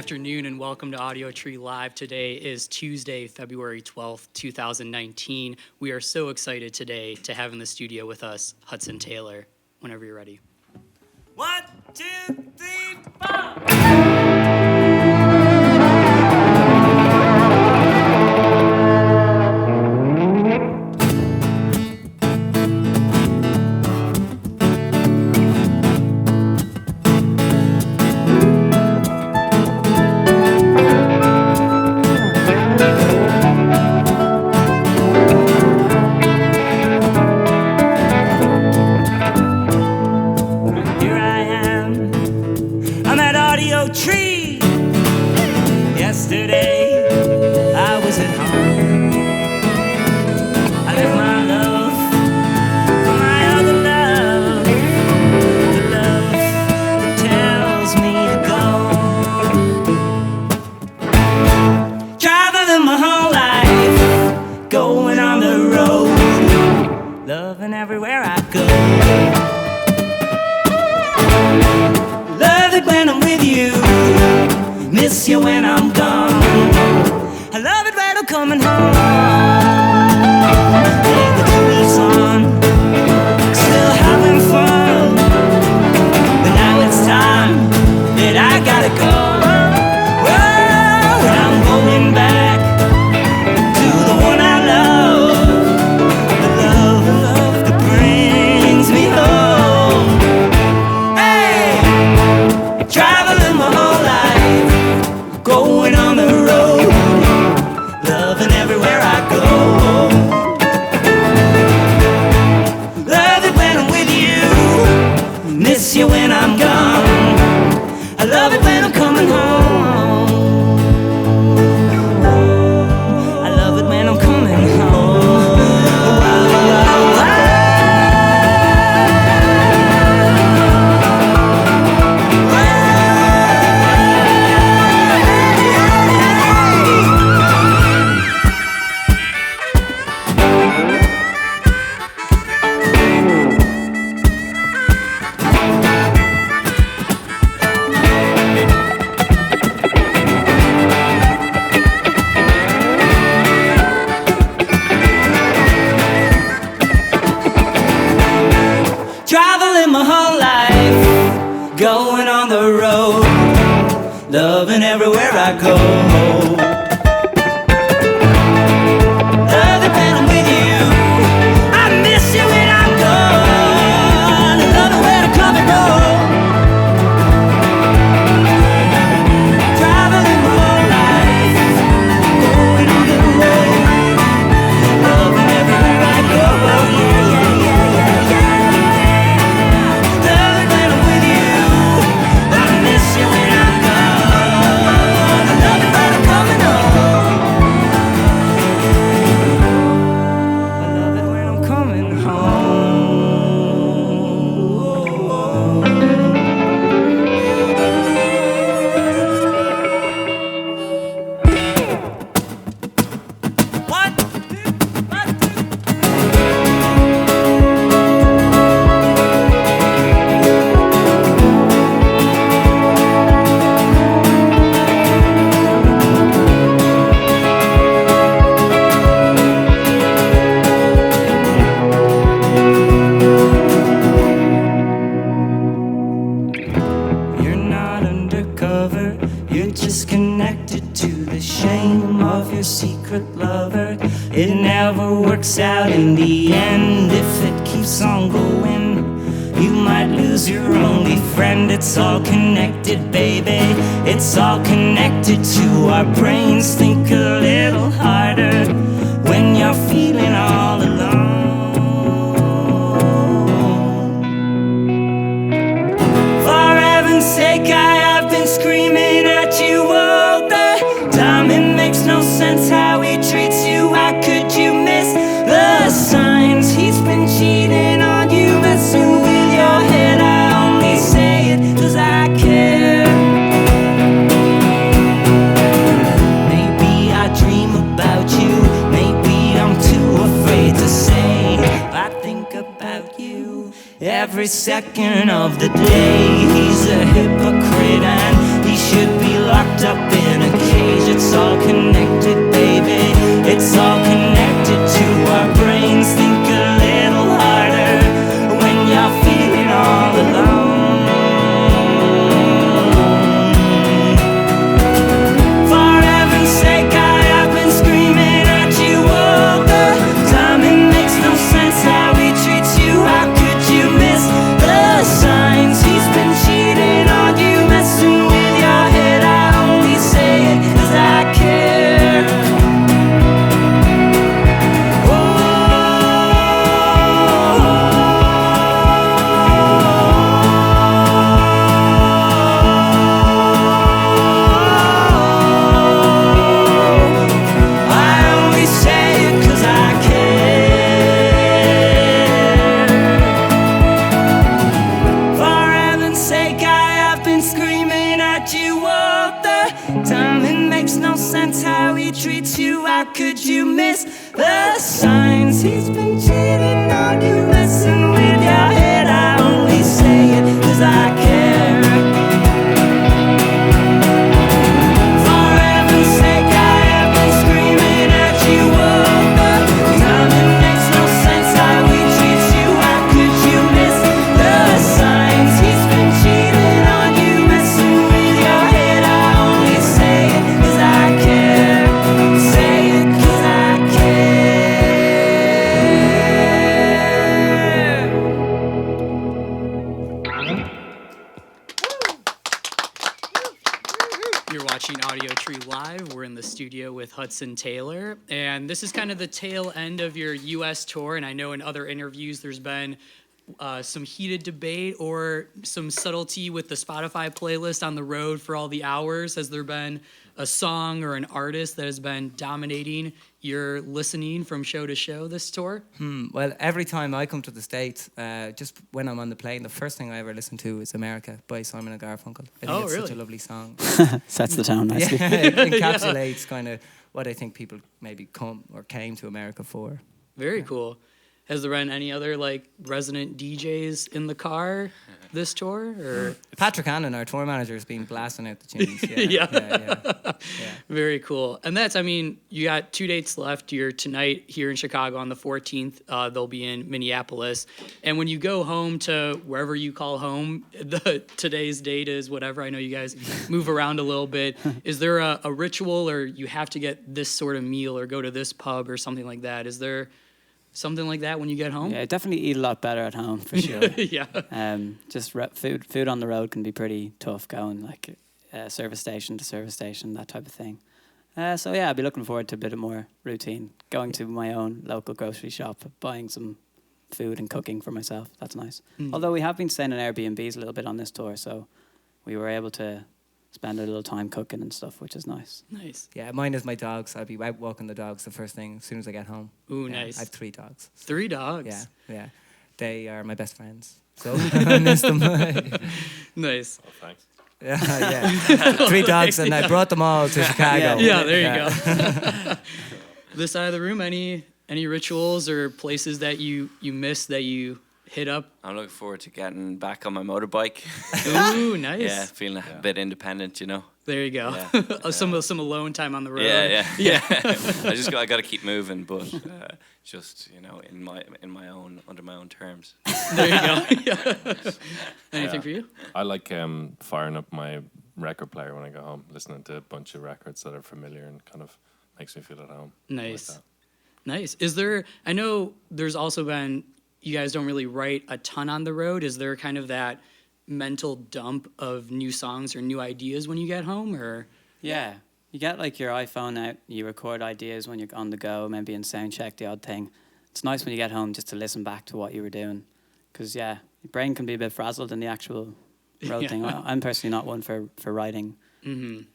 afternoon and welcome to Audiotree Live. Today is Tuesday, February 12th, 2019. We are so excited today to have in the studio with us Hudson Taylor. Whenever you're ready. 1, 2, 3, 4. Audiotree. Yesterday I was at home. I left my love for my other love, the love that tells me to go. Traveling my whole life, going on the road, loving everywhere I go. Love it when I'm with you, miss you when I'm gone. I love it when I'm coming home. Play the tulips on, still having fun. But now it's time that I gotta go. Whoa, and I'm going back to the one I love, the love that brings me home. Traveling my whole life, going on the road, loving everywhere I go. Love it when I'm with you, miss you when I'm gone. I love it when I'm coming home. I love it when I'm coming home. Traveling my whole life, going on the road, loving everywhere I go. Love it when I'm with you, I miss you when I'm gone. I love it when I'm coming home. Traveling my whole life, going on the road, loving everywhere I go. You're just connected to the shame of your secret lover. It never works out in the end if it keeps on going. You might lose your only friend. It's all connected, baby. It's all connected to our brains. Think a little harder when you're feeling all alone. For heaven's sake, I have been screaming at you all the time. It makes no sense how he treats you. How could you miss the signs? He's been cheating on you, messing with your head. I only say it 'cause I care. Maybe I dream about you. Maybe I'm too afraid to say I think about you every second of the day. He's a hypocrite and he should be locked up in a cage. It's all connected, baby. It's all connected to our brains. Think a little harder when you're feeling all alone. For heaven's sake, I have been screaming at you all the time. It makes no sense how he treats you. How could you miss the signs? He's been cheating on you, messing with your head. I only say it 'cause I care. I only say it 'cause I care. For heaven's sake, I have been screaming at you all the time. It makes no sense how he treats you. How could you miss the signs? He's been cheating on you, messing with your head. I only say it 'cause I care. For heaven's sake, I have been screaming at you all the time. It makes no sense how he treats you. How could you miss the signs? He's been cheating on you, messing with your head. I only say it 'cause I care. Say it 'cause I care. You're watching Audiotree Live. We're in the studio with Hudson Taylor, and this is kind of the tail end of your U.S. tour. And I know in other interviews there's been some heated debate or some subtlety with the Spotify playlist on the road for all the hours. Has there been a song or an artist that has been dominating your listening from show to show this tour? Well, every time I come to the States, just when I'm on the plane, the first thing I ever listen to is America by Simon and Garfunkel. I think it's such a lovely song. Sets the tone nicely. Yeah, it encapsulates kind of what I think people maybe come or came to America for. Very cool. Has there been any other like resident DJs in the car this tour? Or Patrick Hannon, our tour manager, has been blasting out the tunes. Yeah. Very cool. And that's, I mean, you got 2 dates left. You're tonight here in Chicago on the 14th. They'll be in Minneapolis. And when you go home to wherever you call home, today's date is whatever. I know you guys move around a little bit. Is there a ritual, or you have to get this sort of meal or go to this pub or something like that? Is there something like that when you get home? Yeah, definitely eat a lot better at home for sure. Yeah. Just food on the road can be pretty tough going, like service station to service station, that type of thing. So yeah, I'll be looking forward to a bit of more routine. Going to my own local grocery shop, buying some food and cooking for myself. That's nice. Although we have been staying in Airbnbs a little bit on this tour, so we were able to spend a little time cooking and stuff, which is nice. Nice. Yeah, mine is my dogs. I'll be out walking the dogs the first thing as soon as I get home. Ooh, Yeah, nice. I have 3 dogs. 3 dogs. Yeah. They are my best friends. So I miss them. Nice. Oh, thanks. Yeah. 3 dogs, and I brought them all to Chicago. Yeah, there you go. This side of the room, any rituals or places that you miss that you hit up? I'm looking forward to getting back on my motorbike. Ooh, nice. Yeah, feeling a bit independent, you know. There you go. Yeah. Some alone time on the road. Yeah. I got to keep moving, but just under my own terms. There you go. Anything for you? I like firing up my record player when I go home, listening to a bunch of records that are familiar and kind of makes me feel at home. Nice. Like Nice. Is there, I know there's also been, you guys don't really write a ton on the road. Is there kind of that mental dump of new songs or new ideas when you get home, or? Yeah, you get like your iPhone out, you record ideas when you're on the go, maybe in sound check, the odd thing. It's nice when you get home just to listen back to what you were doing, because your brain can be a bit frazzled in the actual road thing. I'm personally not one for writing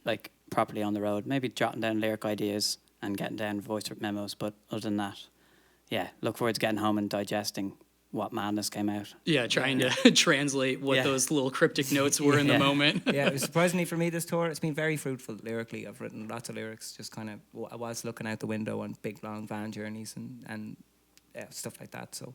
like properly on the road. Maybe jotting down lyric ideas and getting down voice memos, but other than that, yeah, look forward to getting home and digesting what madness came out. Yeah, trying to translate what those little cryptic notes were in the moment. Yeah, it was surprisingly for me this tour, it's been very fruitful lyrically. I've written lots of lyrics just kind of whilst looking out the window on big long van journeys and stuff like that. So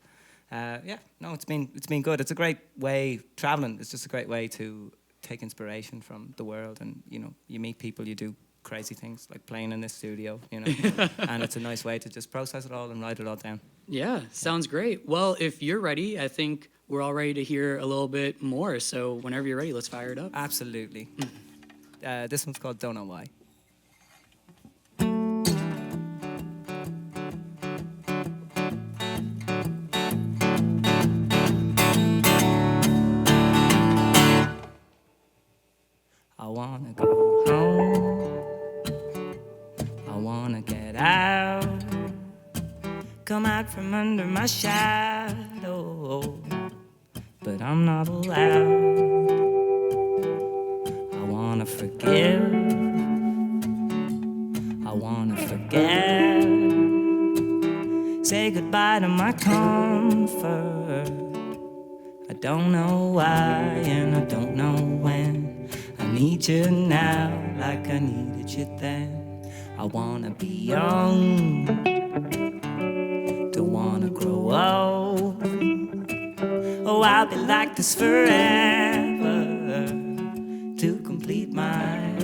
it's been good. It's a great way, traveling is just a great way to take inspiration from the world, and you meet people, you do crazy things like playing in this studio, and it's a nice way to just process it all and write it all down. Yeah, sounds great. Well, if you're ready, I think we're all ready to hear a little bit more. So whenever you're ready, let's fire it up. Absolutely. This one's called Don't Know Why. I wanna go home, I wanna get out, come out from under my shadow, but I'm not allowed. I wanna forgive, I wanna forget, say goodbye to my comfort. I don't know why and I don't know when. I need you now like I needed you then. I wanna be young, don't wanna grow old. Oh, I'll be like this forever to complete my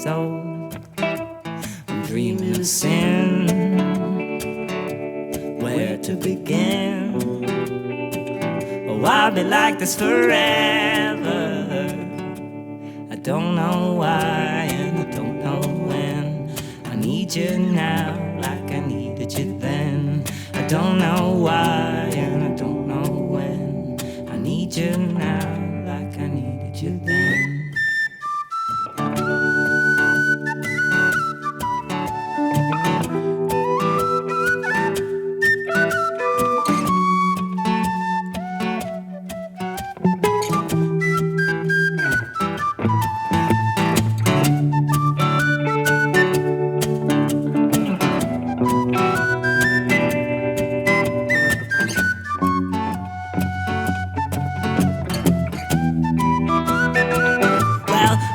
soul. I'm dreaming of sin, where to begin? Oh, I'll be like this forever. I don't know why and I don't know when. I need you now like I needed you then. I don't know why and I don't know when. I need you now like I needed you then.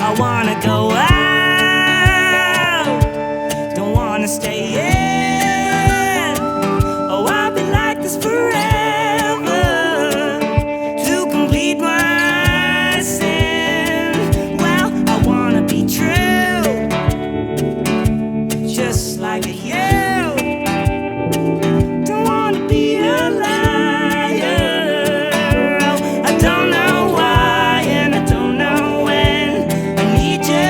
I wanna go out, don't wanna stay in. Oh, I'll be like this forever to complete my sin. Well, I wanna be true, just like you. Don't wanna be a liar. Oh, I don't know why and I don't know when.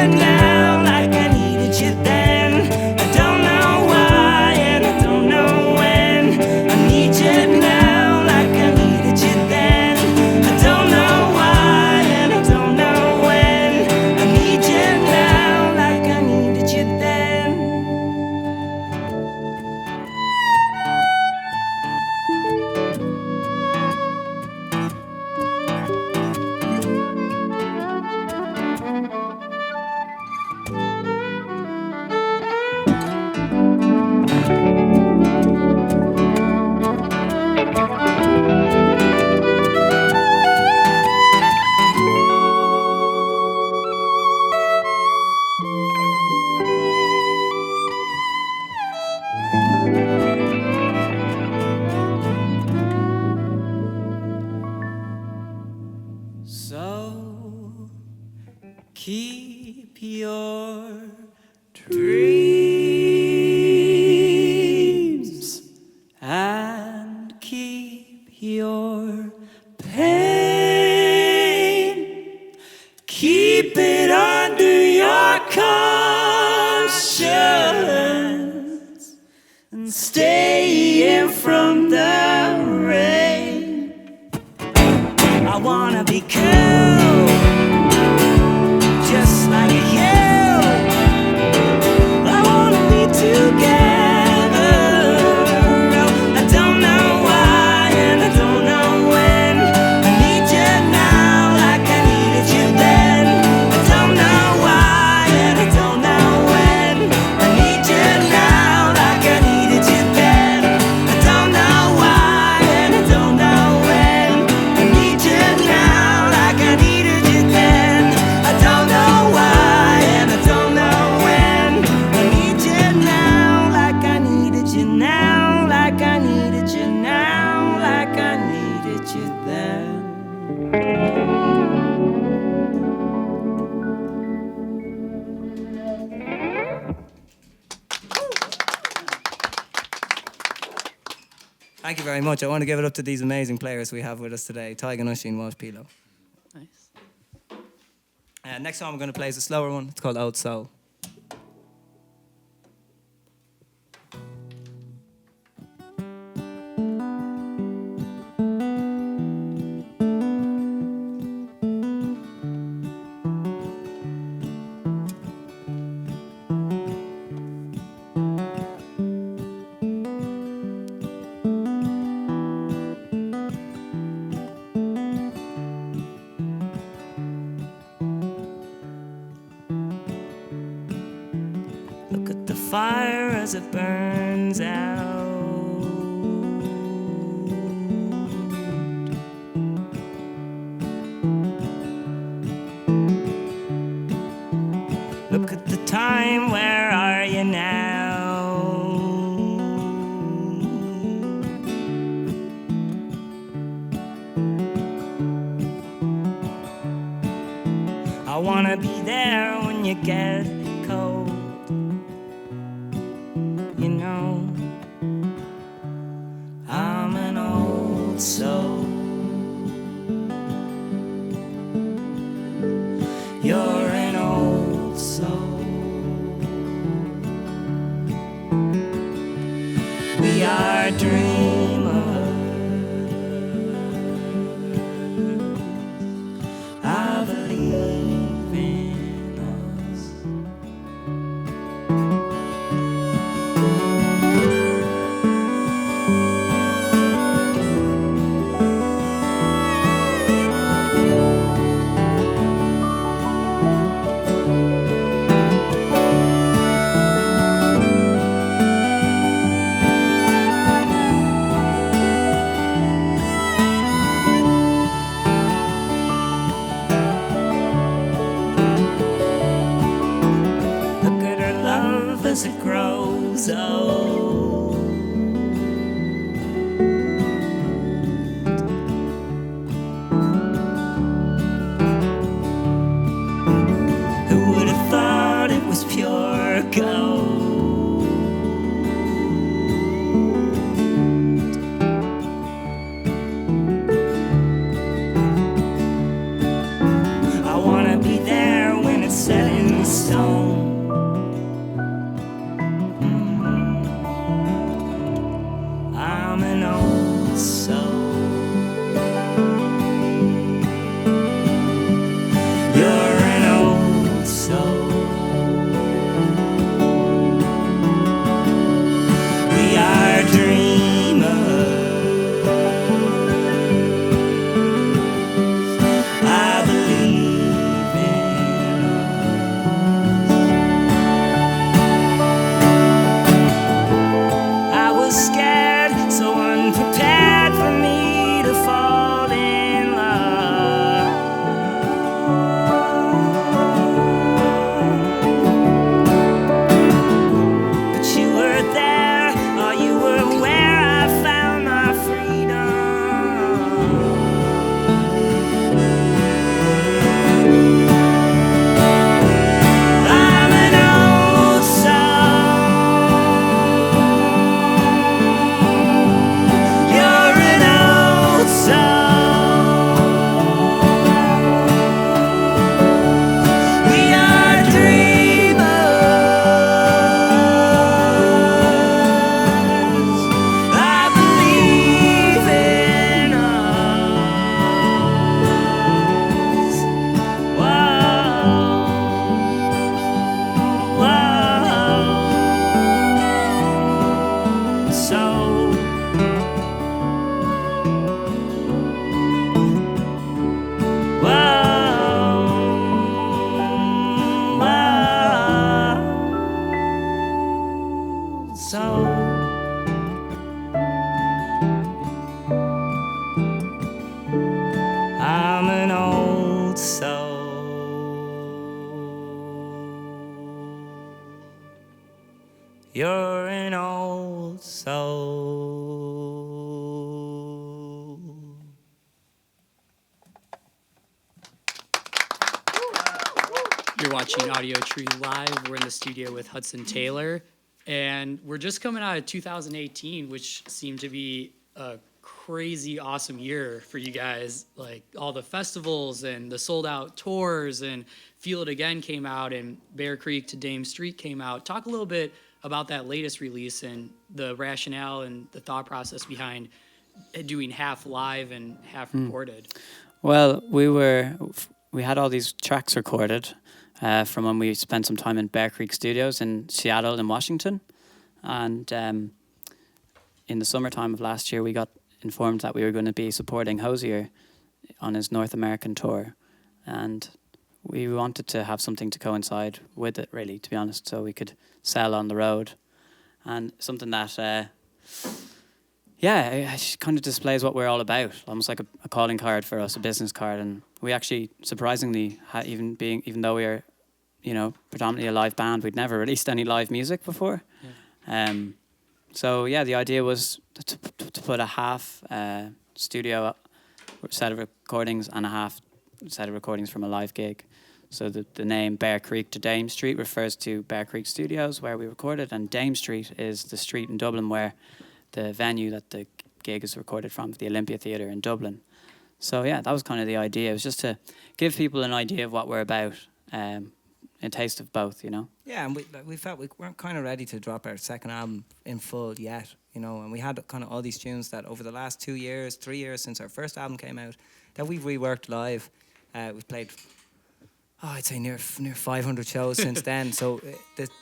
Now like I needed you then. I don't know why and I don't know when. I need you now like I needed you then. I don't know why and I don't know when. I need you now like I needed you then. So keep your dreams and keep your pain. Keep it under your conscience and stay in from the rain. I wanna be cool, just like you. I wanna be together. I don't know why and I don't know when. I need you now like I needed you then. I don't know why and I don't know when. I need you now like I needed you then. I don't know why and I don't know when. I need you now like I needed you then. I don't know why and I don't know when. I need you now like I needed you now, like I needed you now, like I needed you then. Thank you very much. I want to give it up to these amazing players we have with us today, Tygan Ushi and Walsh Pilo. Nice. Next song I'm going to play is a slower one. It's called Old Soul. Look at the fire as it burns out. Look at the time, where are you now? I wanna be there when you get cold. You know, I'm an old soul. You're an old soul. We are dreamers. I believe in us. Look at her love as it grows old. Who would have thought it was pure gold? I wanna be there when it's set in stone. I'm an old soul. You're an old soul. We are dreamers. I believe in us. I was scared, so unprepared for me to fall in love. But you were there, or you were where I found my freedom. I'm an old soul. You're an old soul. We are dreamers. I believe in us. Whoa, whoa. So I'm an old soul. You're an old soul. You're watching Audiotree Live. We're in the studio with Hudson Taylor, and we're just coming out of 2018, which seemed to be a crazy awesome year for you guys. Like all the festivals and the sold out tours, and Feel It Again came out, and Bear Creek to Dame Street came out. Talk a little bit about that latest release and the rationale and the thought process behind doing half live and half recorded. Well, we had all these tracks recorded from when we spent some time in Bear Creek Studios in Seattle and Washington, and in the summertime of last year, we got informed that we were going to be supporting Hosier on his North American tour, and we wanted to have something to coincide with it, really, to be honest, so we could sell on the road, and something that it kind of displays what we're all about, almost like a calling card for us, a business card. And we actually, surprisingly, even though we are, predominantly a live band, we'd never released any live music before. Yeah. So the idea was to put a half studio set of recordings and a half set of recordings from a live gig. So the name Bear Creek to Dame Street refers to Bear Creek Studios, where we recorded, and Dame Street is the street in Dublin where the venue that the gig is recorded from, the Olympia Theatre in Dublin. So that was kind of the idea. It was just to give people an idea of what we're about, a taste of both, Yeah, and we felt we weren't kind of ready to drop our second album in full yet, and we had kind of all these tunes that over the last 3 years since our first album came out, that we've reworked live. We've played, I'd say near 500 shows since then. So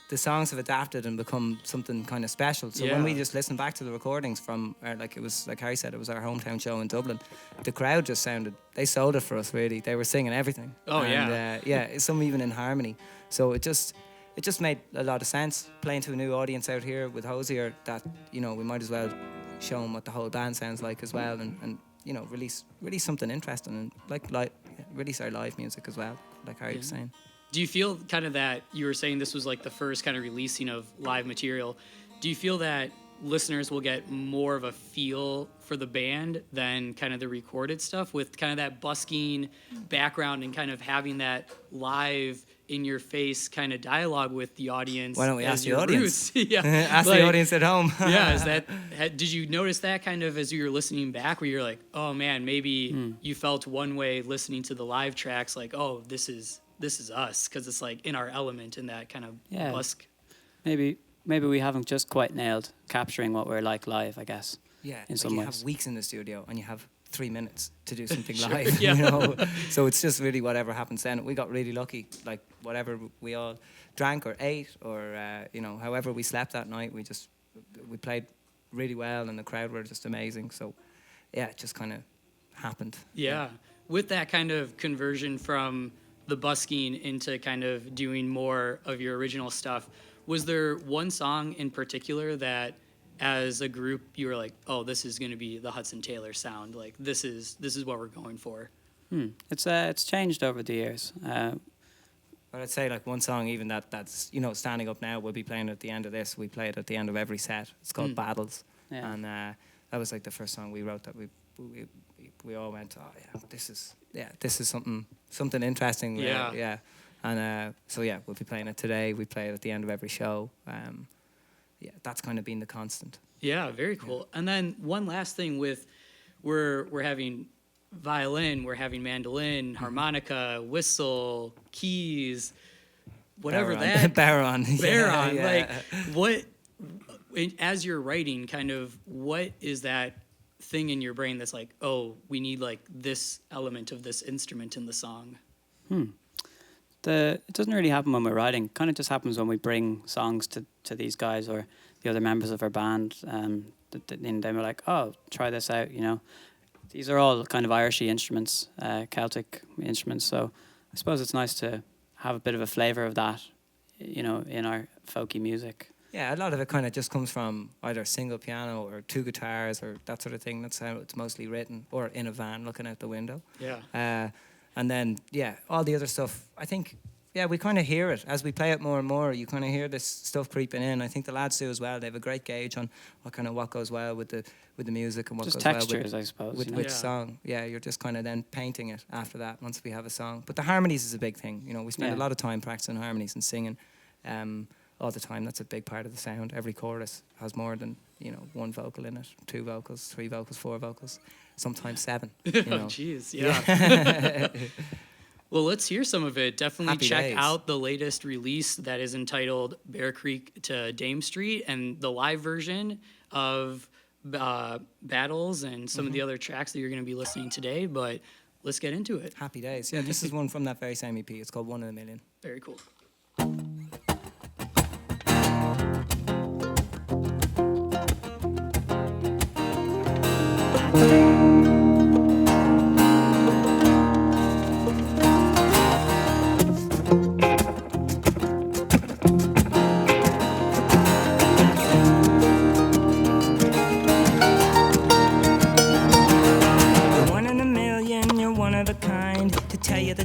the songs have adapted and become something kind of special. So when we just listened back to the recordings from, it was like Harry said, it was our hometown show in Dublin. The crowd just they sold it for us, really. They were singing everything. Oh, and, some even in harmony. So it just made a lot of sense playing to a new audience out here with Hosier, that we might as well show them what the whole band sounds like as well, and release something interesting, and release our live music as well, like Harry was saying. Do you feel kind of that you were saying this was like the first kind of releasing of live material? Do you feel that listeners will get more of a feel for the band than kind of the recorded stuff, with kind of that busking background and kind of having that live in your face kind of dialogue with the audience? Why don't we ask the audience? Ask the audience at home. Did you notice that kind of as you were listening back, where you're like, oh man, maybe you felt one way listening to the live tracks, like, oh, this is us, because it's like in our element, in that kind of busk. Maybe we haven't just quite nailed capturing what we're like live, I guess. Yeah, in some ways. You have weeks in the studio and you have 3 minutes to do something Sure, live, So it's just really whatever happens then. We got really lucky, like whatever we all drank or ate or, however we slept that night, we played really well and the crowd were just amazing. So, it just kind of happened. Yeah. With that kind of conversion from the busking into kind of doing more of your original stuff, was there one song in particular that, as a group, you were like, oh, this is going to be the Hudson Taylor sound, like this is what we're going for? It's changed over the years. But I'd say like one song even that's standing up now, we'll be playing at the end of this. We play it at the end of every set. It's called Battles. Yeah. And that was like the first song we wrote that we all went, oh this is something interesting. Yeah. And we'll be playing it today. We play it at the end of every show. That's kind of been the constant. Yeah, very cool. And then one last thing with, we're having violin, we're having mandolin, harmonica, whistle, keys, whatever Baron. Baron. Yeah. Like, what, as you're writing, kind of, what is that thing in your brain that's like, oh, we need like this element of this instrument in the song? It doesn't really happen when we're writing. It kind of just happens when we bring songs to these guys or the other members of our band. And then we're like, oh, try this out, These are all kind of Irishy instruments, Celtic instruments. So I suppose it's nice to have a bit of a flavour of that, in our folky music. Yeah, a lot of it kind of just comes from either single piano or 2 guitars or that sort of thing. That's how it's mostly written, or in a van looking out the window. Yeah. And then, all the other stuff, I think, we kind of hear it. As we play it more and more, you kind of hear this stuff creeping in. I think the lads do as well. They have a great gauge on what goes well with the music and what just goes textures, well I suppose, with which song. Yeah, you're just kind of then painting it after that once we have a song. But the harmonies is a big thing. We spend a lot of time practicing harmonies and singing all the time. That's a big part of the sound. Every chorus has more than one vocal in it, 2 vocals, 3 vocals, 4 vocals, sometimes 7. You know. Jeez, yeah. Well, let's hear some of it. Definitely Happy check days. out the latest release that is entitled Bear Creek to Dame Street, and the live version of Battles and some of the other tracks that you're going to be listening today. But let's get into it. Happy days. Yeah, this is one from that very same EP. It's called 1 in a Million. Very cool.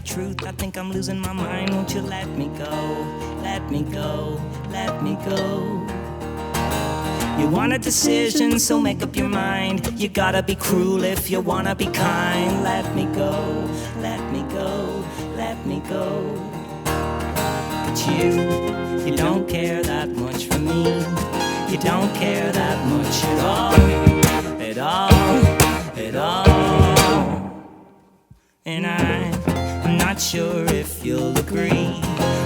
Truth, I think I'm losing my mind. Won't you let me go? Let me go, let me go. You want a decision, so make up your mind. You gotta be cruel if you wanna be kind. Let me go, let me go, let me go. But you don't care that much for me. You don't care that much at all, at all, at all. And I'm not sure if you'll agree.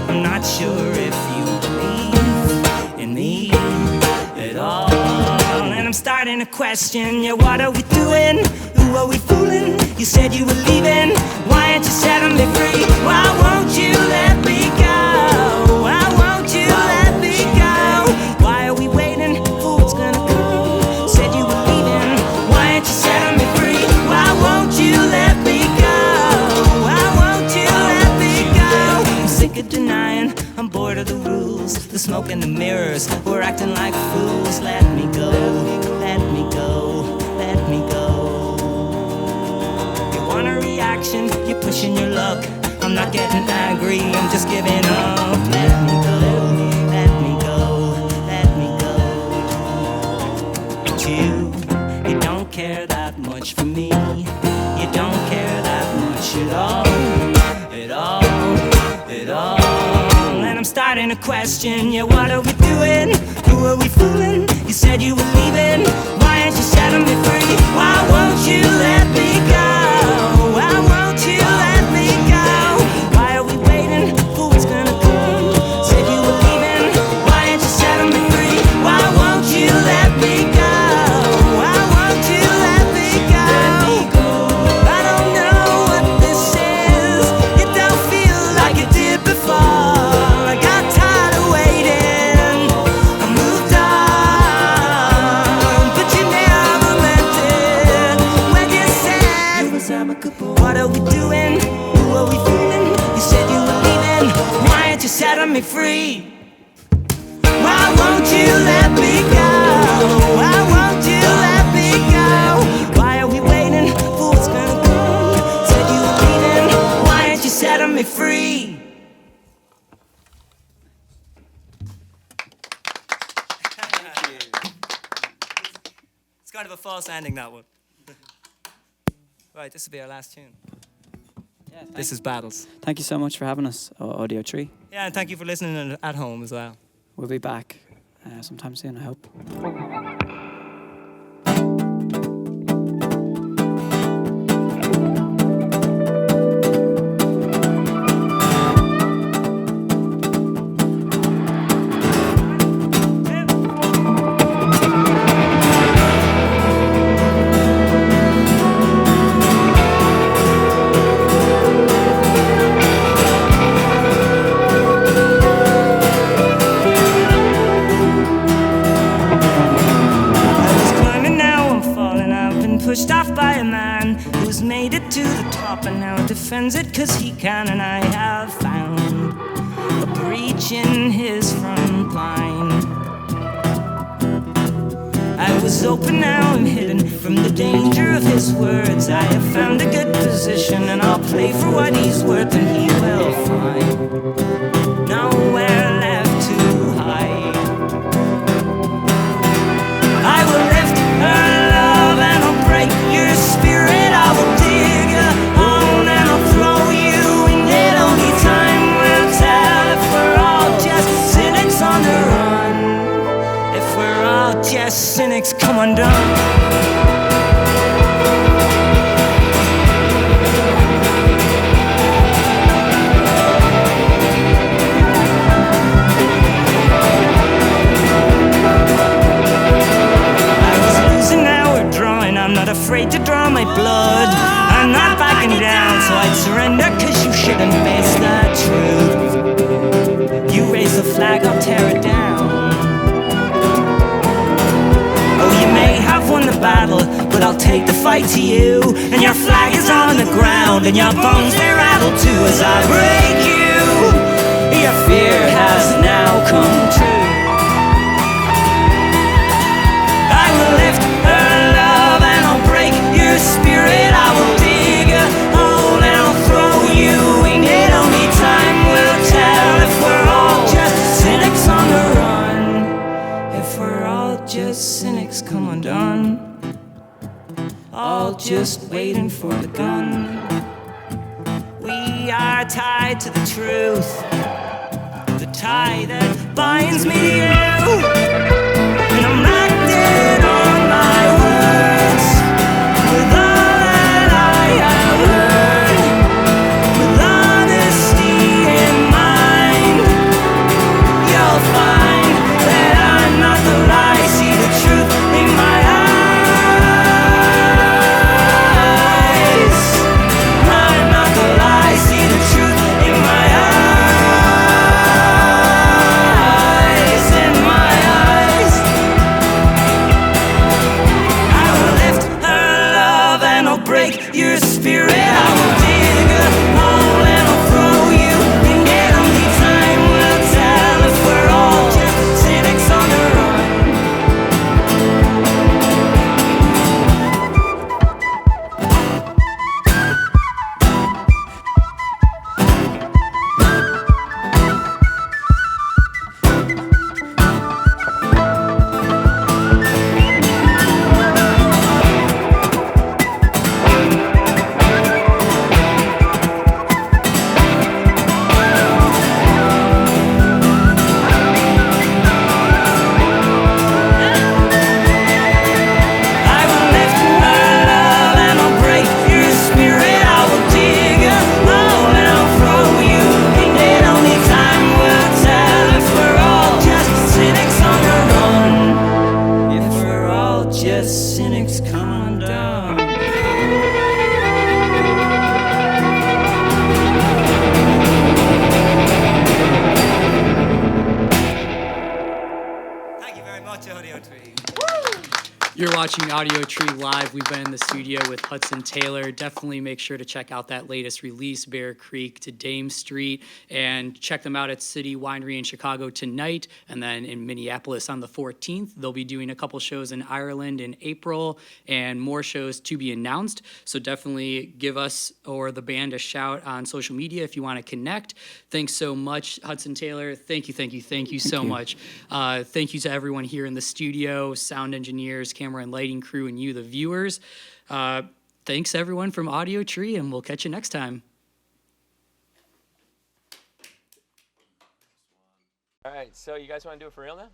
I'm not sure if you believe in me at all. And I'm starting to question, yeah, what are we doing? Who are we fooling? You said you were leaving. Why aren't you setting me free? Why won't you let me go? Why won't you let me go? Why are we waiting for what's gonna come? Said you were leaving. Why aren't you setting me free? Why won't you let me go? Sick of denying, I'm bored of the rules. The smoke and the mirrors, we're acting like fools. Let me go, let me go, let me go. You want a reaction, you're pushing your luck. I'm not getting angry, I'm just giving up. Let me go, let me go, let me go. But you don't care that much for me. You don't care that much at all, at all. And I'm starting to question, yeah, what are we doing? Who are we fooling? You said you were leaving. Why aren't you setting me free? Why won't you let me go? Why won't you let me go? Why are we waiting for what's gonna come? Said you were leaving. Why aren't you setting me free? Why won't you let me go? Why won't you let me go? I don't know what this is. It don't feel like it did before. I got tired of waiting. I moved on, but you never meant it. When you said, what are we doing? Who are we fooling? You said you were leaving. Why aren't you setting me free? Why won't you let me go? Why won't you let me go? Why are we waiting for what's gonna come? Said you were leaving. Why aren't you setting me free? It's kind of a false ending, that one. Right, this will be our last tune. Yeah, This is Battles. Thank you so much for having us, Audiotree. Yeah, and thank you for listening at home as well. We'll be back sometime soon, I hope. Pushed off by a man who's made it to the top and now defends it 'cause he can. And I have found a breach in his front line. I was open, now I'm hidden from the danger of his words. I have found a good position and I'll play for what he's worth, and he will find nowhere left to hide. I will lift her love and I'll break your spirit. I will dig you on and I'll throw you in it. Only time will tell if we're all just cynics on the run. If we're all just cynics not afraid to draw my blood. I'm not backing down, so I'd surrender, cause you shouldn't face the truth. You raise the flag, I'll tear it down. Oh, you may have won the battle, but I'll take the fight to you. And your flag is on the ground, and your bones they rattle too as I break you. Your fear has now come true. I will lift her love and I'll break your spirit. I will dig a hole and I'll throw you in it. Only time will tell if we're all just cynics on the run. If we're all just cynics come undone, all just waiting for the gun. We are tied to the truth, the tie that binds me to you. And I'm acting on my words with all that I have heard, with honesty in mind. You'll find that I'm not the lie. See the truth in my eyes. I'm not the lie. See the truth in my eyes. In my eyes. I will lift her love and I'll break your spirit. I will dig a hole and I'll throw you in it. Only time will tell if we're all just cynics on the run. I will lift her love and I'll break your spirit. I will dig a hole and I'll throw you in it. Only time will tell if we're all just cynics on the run. If we're all just cynics come undone. Thank you very much, Audiotree. You're watching Audiotree Live. We've been in the studio with Hudson Taylor. Definitely make sure to check out that latest release, Bear Creek to Dame Street, and check them out at City Winery in Chicago tonight, and then in Minneapolis on the 14th. They'll be doing a couple shows in Ireland in April, and more shows to be announced. So definitely give us or the band a shout on social media if you want to connect. Thanks so much, Hudson Taylor. Thank you so much. Thank you to everyone here in the studio, sound engineers, camera and lighting crew, and you, the viewers. Thanks, everyone from Audiotree, and we'll catch you next time. All right, so you guys want to do it for real now?